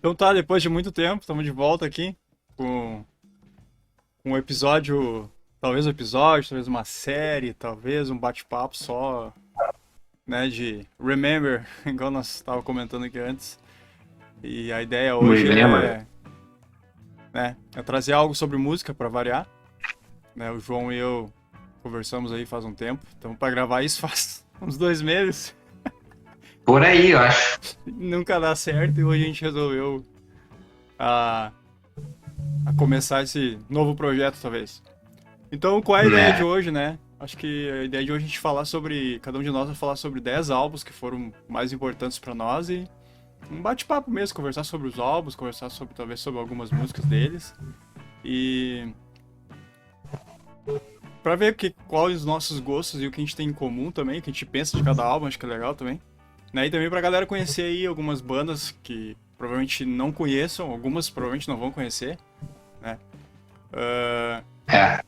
Então tá, depois de muito tempo, estamos de volta aqui com um episódio, talvez um episódio, talvez uma série, talvez um bate-papo só, né, de Remember, igual nós estávamos comentando aqui antes. E a ideia hoje Remember. é trazer algo sobre música para variar, né? O João e eu conversamos aí faz um tempo, então para gravar isso faz uns 2 meses. Por aí, eu acho. Nunca dá certo e hoje a gente resolveu a, a começar esse novo projeto, talvez. Então, qual é a ideia de Né? hoje, né? Acho que a ideia de hoje é a gente falar sobre. Cada um de nós vai falar sobre 10 álbuns que foram mais importantes pra nós e um bate-papo mesmo, conversar sobre os álbuns, conversar sobre talvez sobre algumas músicas deles. E pra ver quais os nossos gostos e o que a gente tem em comum também, o que a gente pensa de cada álbum, acho que é legal também. Né? E também pra galera conhecer aí algumas bandas que provavelmente não conheçam, algumas provavelmente não vão conhecer, né? Ah, É.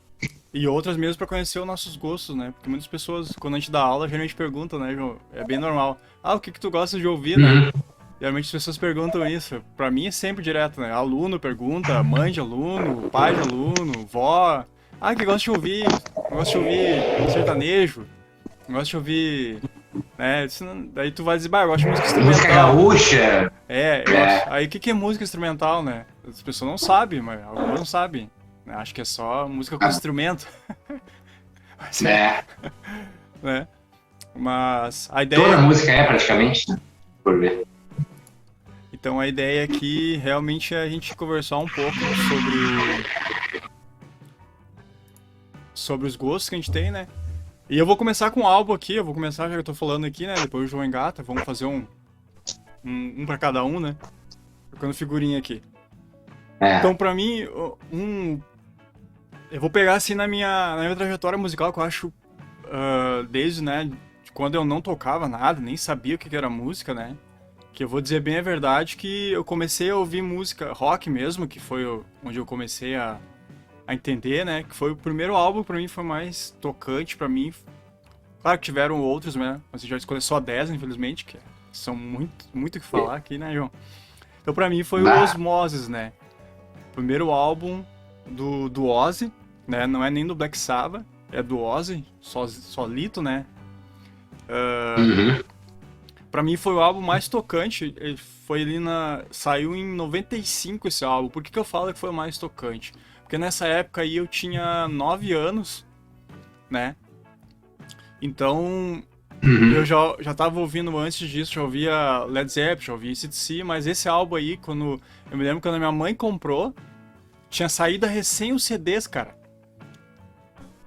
E outras mesmo pra conhecer os nossos gostos, né? Porque muitas pessoas, quando a gente dá aula, geralmente perguntam, né, João? É bem normal. Ah, o que que tu gosta de ouvir, né? Uhum. Geralmente as pessoas perguntam isso. Pra mim é sempre direto, né? Aluno pergunta, mãe de aluno, pai de aluno, vó. Ah, que gosta de ouvir? Gosta de ouvir sertanejo? Gosta de ouvir, né? Daí tu vai dizer, bah, eu gosto de música Música instrumental. gaúcha. É, eu gosto. É. Aí o que que é música instrumental, né? As pessoas não sabem, mas algumas não sabem, né? Acho que é só música com instrumento. Mas é, É. né? Mas a Toda ideia, música é praticamente, né? Por ver. então a ideia aqui realmente é a gente conversar um pouco sobre os gostos que a gente tem, né? E eu vou começar com um álbum aqui, eu vou começar já que eu tô falando aqui, né? Depois o João engata, vamos fazer um para cada um, né? Trocando figurinha aqui. Então É. pra mim, eu vou pegar assim na minha trajetória musical que eu acho desde, né, de quando eu não tocava nada, nem sabia o que que era música, né? Que eu vou dizer bem a verdade que eu comecei a ouvir música rock mesmo, que foi onde eu comecei a entender, né? Que foi o primeiro álbum pra mim, foi mais tocante pra mim. Claro que tiveram outros, né? Mas a gente já escolheu só 10, infelizmente, que são muito o que falar aqui, né, João? Então pra mim foi o Bah. Osmosis, né? Primeiro álbum do Ozzy, né? Não é nem do Black Sabbath, é do Ozzy, solito, né? Uhum. Pra mim foi o álbum mais tocante. Ele foi ali na. Saiu em 95 esse álbum. Por que que eu falo que foi o mais tocante? Porque nessa época aí eu tinha 9 anos, né? Então eu Uhum. já tava ouvindo antes disso, já ouvia Led Zeppelin, já ouvia AC/DC, mas esse álbum aí, quando. Eu me lembro quando a minha mãe comprou, tinha saído recém os CDs, cara.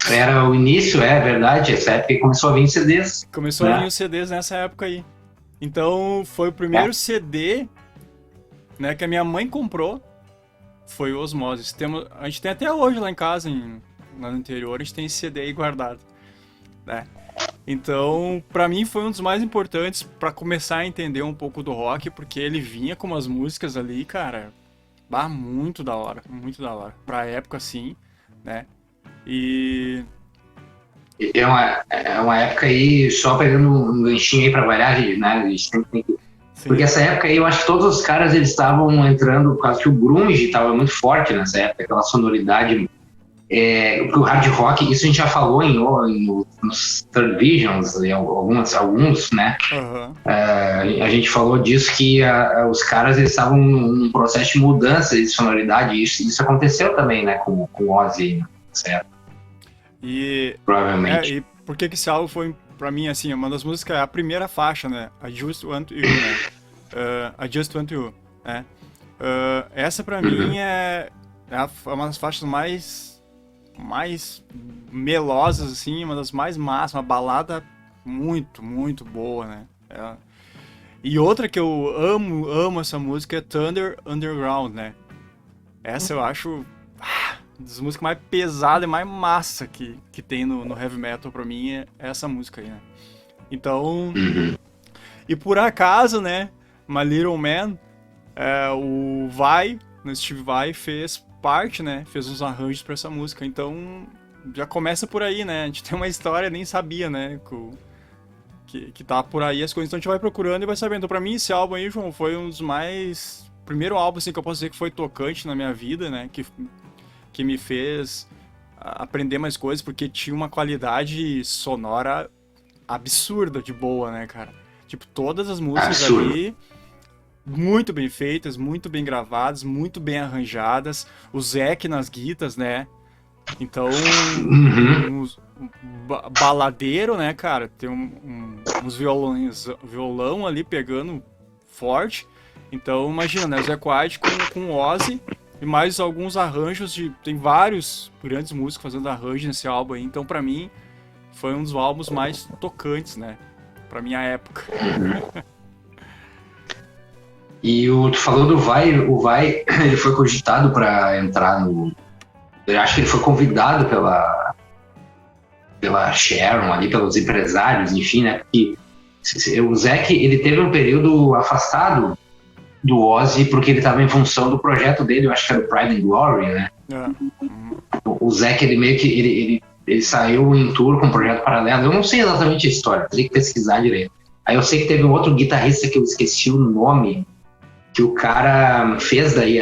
Era o início, é verdade. Essa época que começou a vir CDs, Começou a vir né? os CDs nessa época aí. Então foi o É. primeiro CD, né, que a minha mãe comprou. Foi o Osmosis. A gente tem até hoje lá em casa, lá no interior, a gente tem esse CD aí guardado, né? Então, pra mim foi um dos mais importantes pra começar a entender um pouco do rock, porque ele vinha com umas músicas ali, cara, bah, muito da hora, muito da hora. Pra época, assim, né? E... É uma época aí, só pegando um ganchinho aí pra variar, né? A gente tem que. Porque Sim. essa época aí, eu acho que todos os caras eles estavam entrando, por causa que o grunge estava muito forte nessa época, aquela sonoridade. O hard rock, isso a gente já falou nos Third Visions, em alguns, né? Aham. A gente falou disso que os caras eles estavam num processo de mudança de sonoridade, e isso aconteceu também, né? Com o Ozzy, né? Certo? E... Provavelmente. e por que que esse álbum foi, pra mim, assim, uma das músicas, a primeira faixa, né? I Just Want You, né? I Just Want You, né? Essa pra mim Uhum. é uma das faixas mais melosas, assim, uma das mais massas, uma balada muito boa, né? E outra que eu amo essa música é Thunder Underground, né? Essa eu acho uma das músicas mais pesadas e mais massa que tem no heavy metal pra mim é essa música aí, né? Então, Uhum. e por acaso, né? My Little Man, o Vai, no Steve Vai, fez parte, né? Fez uns arranjos pra essa música. Então, já começa por aí, né? A gente tem uma história, nem sabia, né? Que tá por aí as coisas. Então a gente vai procurando e vai sabendo. Então, pra mim, esse álbum aí, João, foi um dos mais primeiro álbum assim, que eu posso dizer que foi tocante na minha vida, né? Que me fez aprender mais coisas, porque tinha uma qualidade sonora absurda de boa, né, cara? Tipo, todas as músicas Absurdo. ali muito bem feitas, muito bem gravadas, muito bem arranjadas. O Zeke nas guitas, né? Então, Uhum. baladeiro, né, cara? Tem uns violão ali pegando forte. Então, imagina, né? O Zé White com o Ozzy e mais alguns arranjos de... Tem vários grandes músicos fazendo arranjo nesse álbum aí. Então, pra mim, foi um dos álbuns mais tocantes, né? Pra minha época. E tu falou do Vai, o Vai, ele foi cogitado para entrar no. Eu acho que ele foi convidado pela Sharon ali, pelos empresários, enfim, né? Porque o Zac, ele teve um período afastado do Ozzy porque ele estava em função do projeto dele, eu acho que era o Pride and Glory, né? O Zac, ele meio que ele saiu em tour com um projeto paralelo. Eu não sei exatamente a história, teria que pesquisar direito. Aí eu sei que teve um outro guitarrista que eu esqueci o nome, que o cara fez daí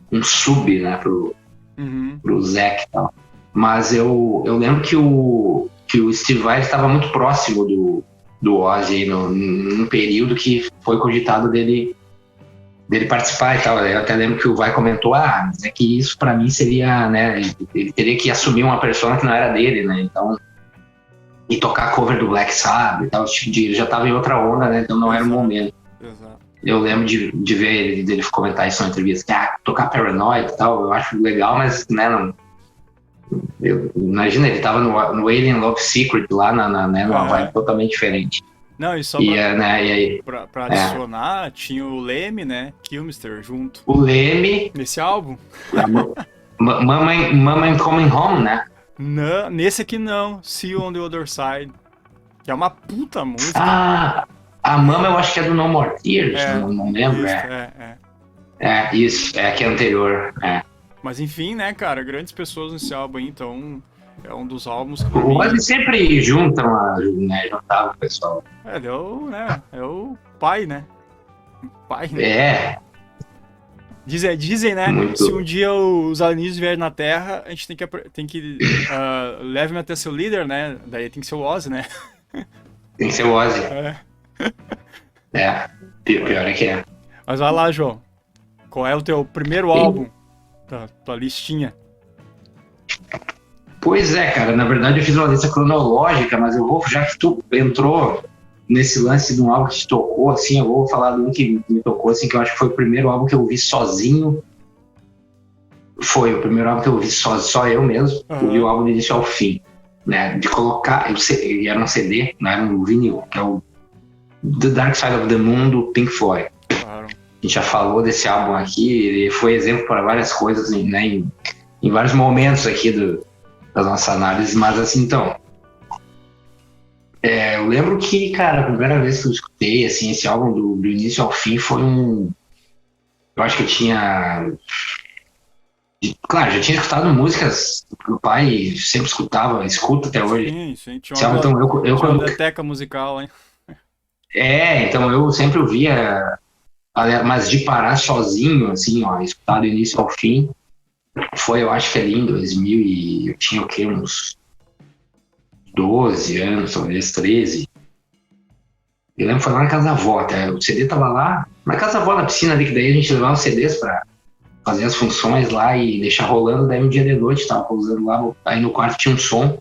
um sub, né, pro Zac e tal. Mas eu lembro que o Steve Vai estava muito próximo do Ozzy num período que foi cogitado dele participar e tal. Eu até lembro que o Vai comentou, mas é que isso pra mim seria, né, ele teria que assumir uma persona que não era dele, né, então, e tocar cover do Black Sabbath e tal, tipo ele já tava em outra onda, né, então não era o momento. Exato. Eu lembro de ver ele comentar isso na entrevista, que tocar Paranoid e tal, eu acho legal, mas, né, não... Imagina, ele tava no Alien Love Secret lá numa vibe totalmente diferente. Não, e só pra adicionar, tinha o Lemmy, né, Kilmister junto. O Lemmy... Nesse álbum. Mama Coming Home, né? Não, nesse aqui não, See You on the Other Side, que é uma puta música. A Mama eu acho que é do No More Tears, não lembro. Isso, isso, é que é anterior, Mas enfim, né, cara, grandes pessoas nesse álbum aí, então é um dos álbuns que o Ozzy sempre juntava o pessoal. É o pai, né? Pai, né? Dizem, né? Muito. Se um dia os alienígenas vierem na Terra, a gente tem que leve-me até seu líder, né? Daí tem que ser o Ozzy, né? Tem que ser o Ozzy. Pior é que é. Mas vai lá, João. Qual é o teu primeiro álbum da tua listinha? Pois é, cara. Na verdade eu fiz uma lista cronológica, mas eu vou, já que tu entrou nesse lance de um álbum que te tocou, assim, eu vou falar de um que me tocou, assim, que eu acho que foi o primeiro álbum que eu ouvi sozinho. Foi o primeiro álbum que eu ouvi só eu mesmo. Ouvi o álbum do início ao fim, né? De colocar, era um CD, não era um vinil, que é o The Dark Side of the Moon do Pink Floyd. Claro. A gente já falou desse álbum aqui, ele foi exemplo para várias coisas, né, em vários momentos aqui das nossas análises, mas assim, então, eu lembro que, cara, a primeira vez que eu escutei, assim, esse álbum do início ao fim foi eu acho que eu tinha... Claro, já tinha escutado músicas que o pai sempre escuta até hoje. Sim, tinha uma biblioteca musical, hein? Então eu sempre ouvia, mas de parar sozinho, assim, ó, escutar do início ao fim, foi, eu acho que ali em 2000 e eu tinha o quê, uns 12 anos, talvez 13. Eu lembro que foi lá na casa da avó, até, o CD tava lá, na casa da avó, na piscina ali, que daí a gente levava os CDs pra fazer as funções lá e deixar rolando, daí um dia de noite tava pousando lá, aí no quarto tinha um som,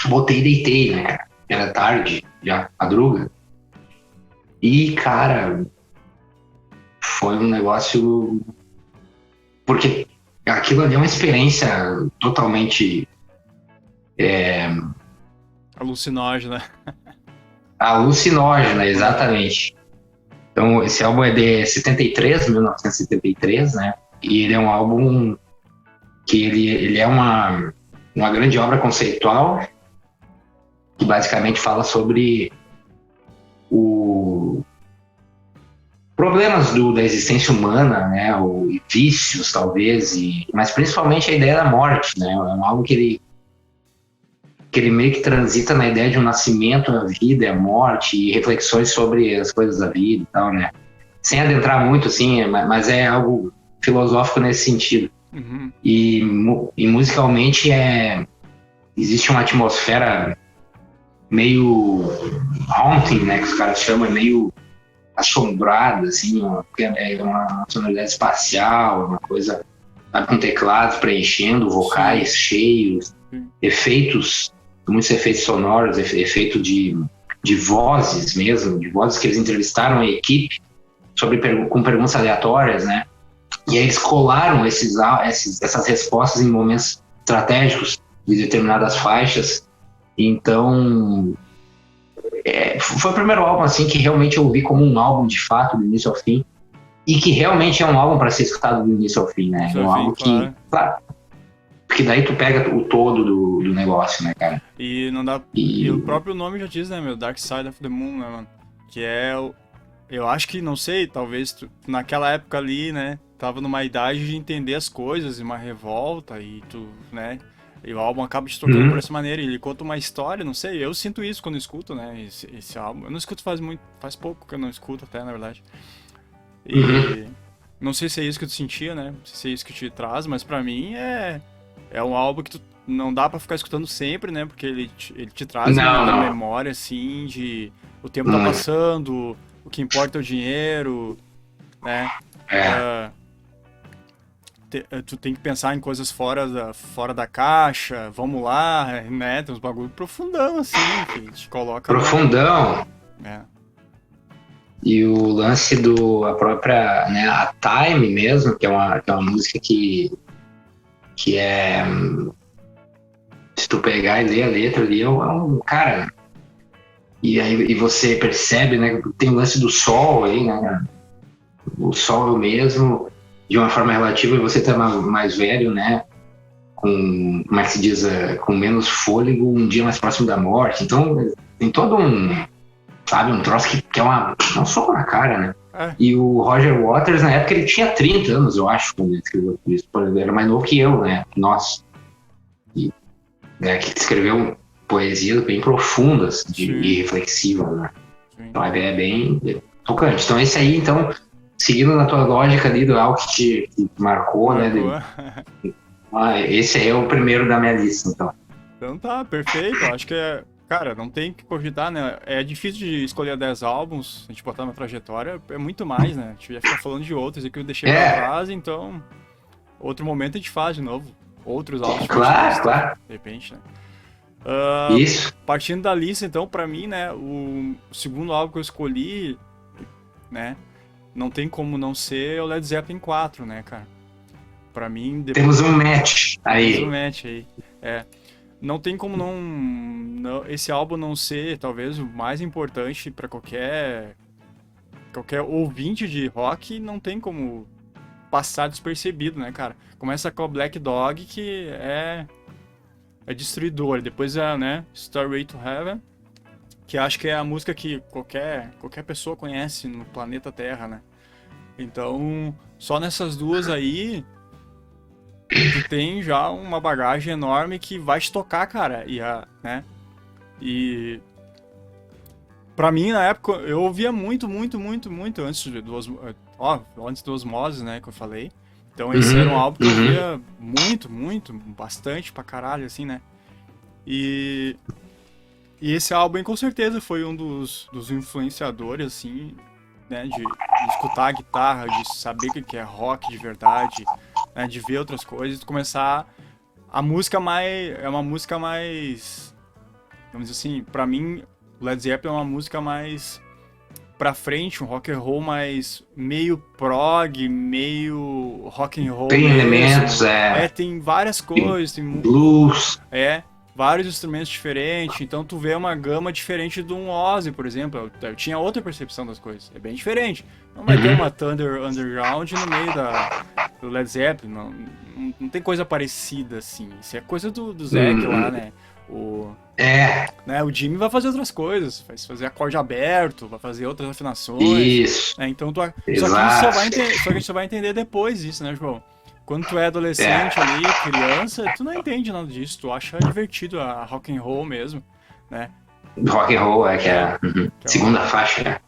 botei e deitei, né, cara, era tarde, já, madruga. E, cara, foi um negócio... Porque aquilo ali é uma experiência totalmente... alucinógena. Alucinógena, exatamente. Então, esse álbum é de 1973, né? E ele é um álbum que ele é uma grande obra conceitual que basicamente fala sobre problemas da existência humana, né, ou vícios talvez, mas principalmente a ideia da morte, né, é um álbum que ele meio que transita na ideia de um nascimento, a vida, a morte e reflexões sobre as coisas da vida e tal, né. sem adentrar muito, assim, mas é algo filosófico nesse sentido. Uhum. E musicalmente existe uma atmosfera meio haunting, né, que os caras chamam, meio assombrada, assim, é uma sonoridade espacial, uma coisa, sabe, com teclados preenchendo, vocais cheios, muitos efeitos sonoros, efeito de vozes mesmo, de vozes que eles entrevistaram a equipe com perguntas aleatórias, né? E aí eles colaram essas respostas em momentos estratégicos de determinadas faixas. Então, foi o primeiro álbum assim que realmente eu ouvi como um álbum de fato, do início ao fim, e que realmente é um álbum para ser escutado do início ao fim, né? É um álbum que, claro, porque daí tu pega o todo do negócio, né, cara? E não dá. E o próprio nome já diz, né, meu? Dark Side of the Moon, né, mano? Que é o. Eu acho que, não sei, talvez tu, naquela época ali, né? Tava numa idade de entender as coisas, uma revolta, e tu, né? E o álbum acaba te tocando por essa maneira. Ele conta uma história, não sei. Eu sinto isso quando eu escuto, né? Esse álbum. Eu não escuto faz pouco que eu não escuto, até, na verdade. E. Não sei se é isso que tu sentia, né? Não sei se é isso que te traz, mas pra mim é um álbum que tu não dá pra ficar escutando sempre, né? Porque ele te traz uma memória, assim, de o tempo tá passando, o que importa é o dinheiro, né? Tu tem que pensar em coisas fora da caixa, vamos lá, né? Tem uns bagulho profundão, assim, que te coloca... Profundão! É. E o lance a própria, né, a Time mesmo, que é uma música que é... Se tu pegar e ler a letra ali, é um cara... E você percebe, né, que tem o lance do sol aí, né? O sol mesmo, de uma forma relativa, e você tá mais velho, né? Com, como é que se diz, com menos fôlego, um dia mais próximo da morte. Então, tem todo um troço que é um soco na cara, né? E o Roger Waters, na época, ele tinha 30 anos, eu acho, quando ele escreveu isso. Ele era mais novo que eu, né? Nossa. E, né, que escreveu poesias bem profundas e reflexivas, né? Então é bem tocante. Então esse aí, então, seguindo na tua lógica ali do algo que te marcou, né? Esse aí é o primeiro da minha lista, então. Então tá, perfeito. Acho que cara, não tem que cogitar, né? É difícil de escolher 10 álbuns, a gente botar na trajetória, é muito mais, né? A gente ia ficar falando de outros aqui, eu deixei pra trás, então outro momento a gente faz de novo. Outros álbuns. Claro. De repente, né? Isso. Partindo da lista, então, pra mim, né, o segundo álbum que eu escolhi, né, não tem como não ser o Led Zeppelin 4, né, cara? Pra mim... Temos um match aí. Temos um match aí, Não tem como esse álbum não ser, talvez, o mais importante pra qualquer ouvinte de rock, não tem como passar despercebido, né, cara? Começa com a Black Dog, que é destruidor. Depois né, Stairway to Heaven, que acho que é a música que qualquer pessoa conhece no planeta Terra, né? Então, só nessas duas aí, tu tem já uma bagagem enorme que vai te tocar, cara. Né? E pra mim, na época, eu ouvia muito antes do Osmose, né, que eu falei. Então esse era um álbum que eu ouvia muito, bastante pra caralho, assim, né? E esse álbum, com certeza, foi um dos influenciadores, assim, né? De escutar a guitarra, de saber o que é rock de verdade, né? De ver outras coisas, de começar... A música é uma música mais... Vamos dizer assim, pra mim, o Led Zeppelin é uma música mais... pra frente, um rock and roll mais meio prog, meio rock and roll. Tem mesmo. elementos, tem várias coisas, tem blues. Vários instrumentos diferentes, então tu vê uma gama diferente de um Ozzy, por exemplo. Eu tinha outra percepção das coisas, é bem diferente. Não vai ter uma Thunder Underground no meio do Led Zeppelin, não tem coisa parecida assim. Isso é coisa do Zac lá, né? Né, o Jimmy vai fazer outras coisas, vai fazer acorde aberto, vai fazer outras afinações. Isso. Né, então só que a gente só vai entender depois isso, né, João? Quando tu é adolescente ali, criança, tu não entende nada disso, tu acha divertido a rock and roll mesmo, né? Rock and roll que é a segunda faixa,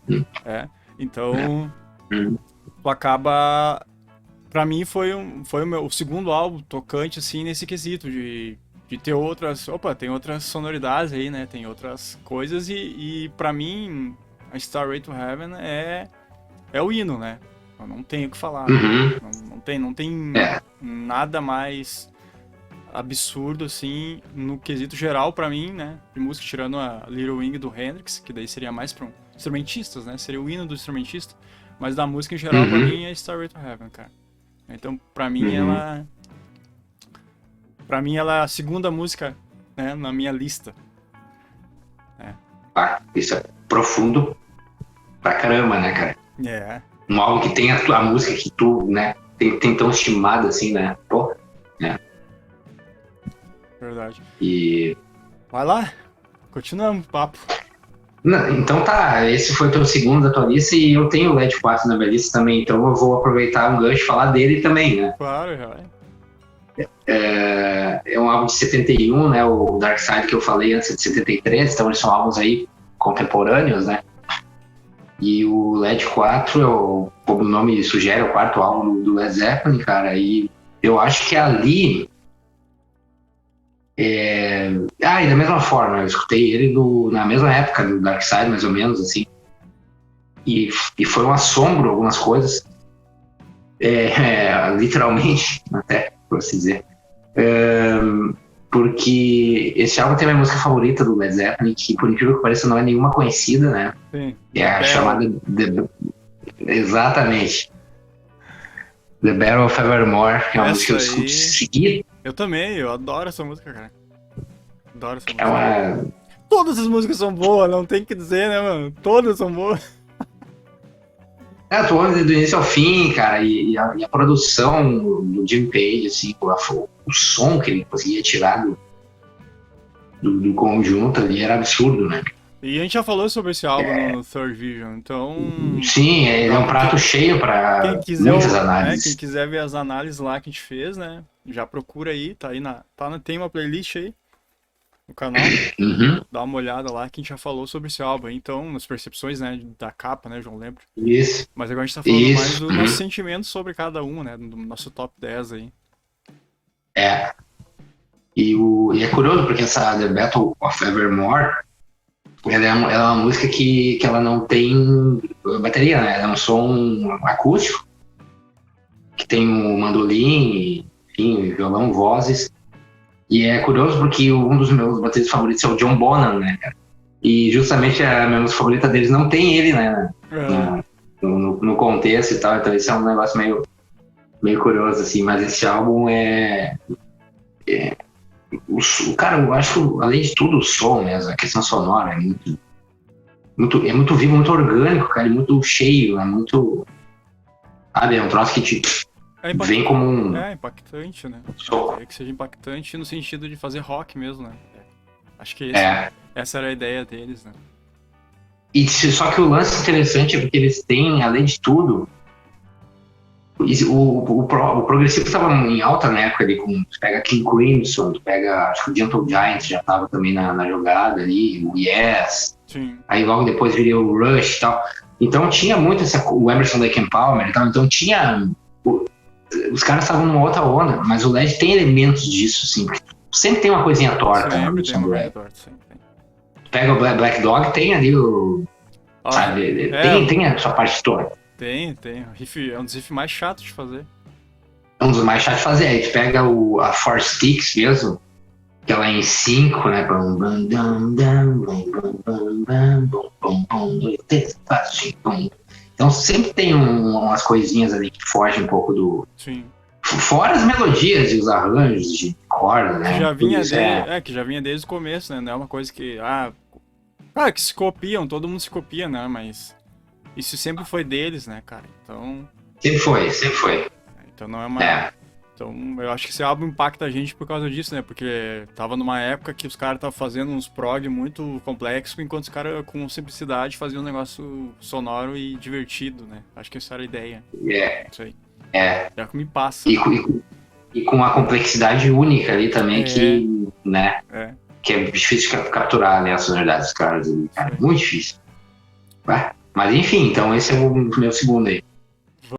né? Então, Hum. tu acaba... Pra mim foi o meu segundo álbum tocante, assim, nesse quesito de ter outras... Opa, tem outras sonoridades aí, né? Tem outras coisas e pra mim, a Starway to Heaven é o hino, né? Eu não tenho o que falar, né? Uhum. Não tem É. nada mais absurdo, assim, no quesito geral pra mim, né? De música, tirando a Little Wing do Hendrix, que daí seria mais pra instrumentistas, né? Seria o hino do instrumentista. Mas da música em geral, pra Uhum. mim, é Starway to Heaven, cara. Então, pra mim, Uhum. ela é a segunda música, né, na minha lista. É. Ah, isso é profundo pra caramba, né, cara? É, Um álbum que tem a música que tu, né, tem tão estimada assim, né? Pô, né? verdade. E. Vai lá, continuamos o papo. Não, então tá, esse foi o teu segundo da tua lista e eu tenho o LED 4 na minha lista também, então eu vou aproveitar um gancho e falar dele também, né? Claro, já vai. É um álbum de 71, né? O Dark Side que eu falei antes é de 73, então eles são álbuns aí contemporâneos, né? E o LED 4, como o nome sugere, é o quarto álbum do Led Zeppelin, cara, e eu acho que ali. E da mesma forma, eu escutei ele na mesma época do Dark Side, mais ou menos, assim, e foi um assombro algumas coisas, literalmente, até, por assim dizer. Porque esse álbum tem a minha música favorita do Led Zeppelin, que por incrível que pareça não é nenhuma conhecida, né? Sim, É The a Battle. chamada exatamente, The Battle of Evermore, que é uma música que Essa eu escuto aí, seguida. eu também, eu adoro essa música, cara. Adoro essa É música. uma. Todas as músicas são boas, não tem o que dizer, né, mano? Todas são boas. Tu ouve do início ao fim, cara, e a produção do Jim Page, assim, o som que ele conseguia tirar do conjunto ali era absurdo, né? E a gente já falou sobre esse álbum no Third Vision, então Sim, ele é um prato cheio quem para quiser, muitas quem análises. quiser ver as análises lá que a gente fez, né? Já procura aí, tem uma playlist aí no canal. Uhum, Dá uma olhada lá que a gente já falou sobre esse álbum. Aí. Então, nas percepções, né, da capa, né, João lembra. isso, Mas agora a gente tá falando mais isso. do nosso Uhum. sentimento sobre cada um, né, do nosso top 10 aí. É. E é curioso porque essa The Battle of Evermore, ela é uma música que ela não tem bateria, né? Ela é um som acústico, que tem o mandolim, enfim, violão, vozes. E é curioso porque um dos meus bateristas favoritos é o John Bonham, né, cara? E justamente a minha música favorita deles não tem ele, né? Aham. No contexto e tal. Então isso é um negócio meio curioso, assim. Mas esse álbum cara, eu acho, além de tudo, o som mesmo, a questão sonora é muito vivo, muito orgânico, cara, e muito cheio, é muito. Sabe, é um troço que te É, vem como um impactante, né? Eu soco. queria que seja impactante no sentido de fazer rock mesmo, né? Acho que É. essa era a ideia deles, né? Só que o lance interessante é porque eles têm, além de tudo, o progressivo estava em alta na época ali, tu pega King Crimson, tu pega, acho que o Gentle Giant já estava também na jogada ali, o Yes, Sim. aí logo depois viria o Rush e tal. Então tinha muito o Emerson Lake and Palmer e tal, então tinha. Os caras estavam numa outra onda, mas o LED tem elementos disso, sim, porque sempre tem uma coisinha torta na Sempre tem produção uma do coisa LED. torta, sempre tem. Pega o Black Dog, tem ali o. Ah, Sabe, é, tem a sua parte torta. tem. O riff, é um dos riffs mais chatos de fazer. É um dos mais chatos de fazer. Aí tu pega a Four Sticks mesmo, que ela é em 5, né? Bum, bum, dum, dum, bum, bum, bum, bum, bum, bum, bum, 2, 3, 4, 5, bum. Então sempre tem umas coisinhas ali que fogem um pouco do. Sim. Fora as melodias e os arranjos de corda, Que né? já Tudo vinha isso é. que já vinha desde o começo, né? Não é uma coisa que, claro que se copiam, todo mundo se copia, né? Mas isso sempre foi deles, né, cara? Sempre foi, sempre foi. Então não é uma. É. Então eu acho que esse álbum impacta a gente por causa disso, né? Porque tava numa época que os caras estavam fazendo uns prog muito complexos, enquanto os caras com simplicidade faziam um negócio sonoro e divertido, né? Acho que essa era a ideia. É. Isso aí. É. É o que me passa. E com uma complexidade única ali também É, né? é. Que é difícil de capturar, né? A sonoridade dos caras ali, Isso cara. aí. Muito difícil. Mas enfim, então esse é o meu segundo aí.